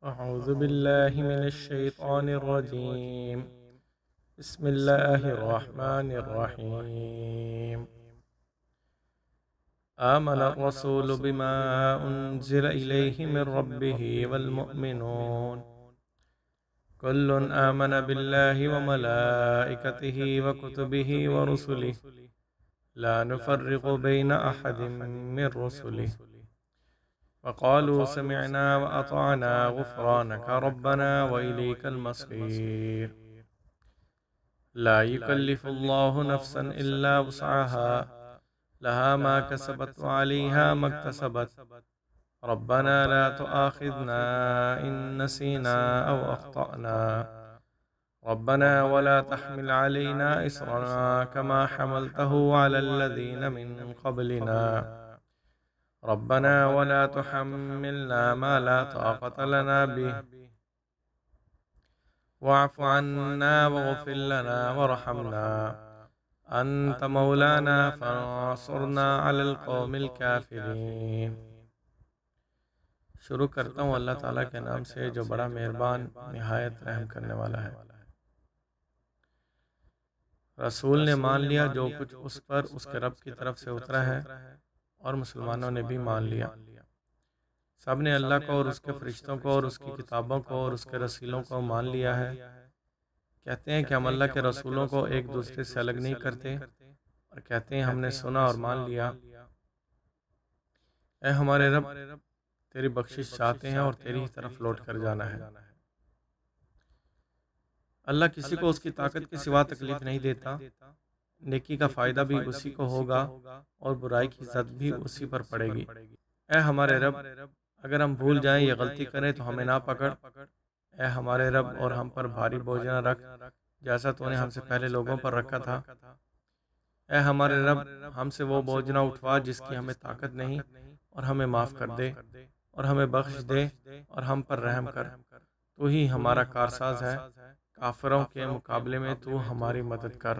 أعوذ بالله من الشيطان الرجيم. بسم الله الرحمن الرحيم. آمن الرسول بما أنزل إليه من ربه والمؤمنون كل آمن بالله وملائكته وكتبه ورسله لا نفرق بين أحد من رسله وقالوا سمعنا وأطعنا غفرانك ربنا وإليك المصير. لا يكلف الله نفسا إلا وسعها لها ما كسبت وعليها ما اكتسبت ربنا لا تؤاخذنا إن نسينا أو أخطأنا ربنا ولا تحمل علينا إصرا كما حملته على الذين من قبلنا ربنا ولا تحملنا ما لا طاقة لنا به واعف عنا واغفر لنا وارحمنا أنت مولانا فانصرنا على القوم الكافرين. شروع کرتا ہوں اللہ تعالیٰ کے نام سے جو بڑا مہربان نہایت رحم کرنے والا ہے۔ رسول نے مان لیا جو کچھ اس پر اس کے رب کی طرف سے اترا ہے، اور مسلمانوں نے بھی مان لیا۔ سب نے اللہ کو اور اس کے فرشتوں کو اور اس کی کتابوں کو اور اس کے رسولوں کو مان لیا ہے۔ کہتے ہیں کہ ہم اللہ کے رسولوں کو ایک دوسرے سے الگ نہیں کرتے، اور کہتے ہیں ہم نے سنا اور مان لیا۔ اے ہمارے رب، تیری بخشش چاہتے ہیں اور تیری ہی طرف لوٹ کر جانا ہے۔ اللہ کسی کو اس کی طاقت کے سوا تکلیف نہیں دیتا۔ نیکی کا فائدہ بھی اسی کو ہوگا اور برائی کی زد بھی اسی پر پڑے گی۔ اے ہمارے رب، اگر ہم بھول جائیں یا غلطی کریں تو ہمیں نہ پکڑ۔ اے ہمارے رب، اور ہم پر بھاری بوجھ نہ رکھ جیسا تو نے ہم سے پہلے لوگوں پر رکھا تھا۔ اے ہمارے رب، ہم سے وہ بوجھ نہ اٹھوا جس کی ہمیں طاقت نہیں، اور ہمیں معاف کر دے اور ہمیں بخش دے اور ہم پر رحم کر۔ تو ہی ہمارا کارساز ہے، کافروں کے مقابلے میں تو ہماری مدد کر۔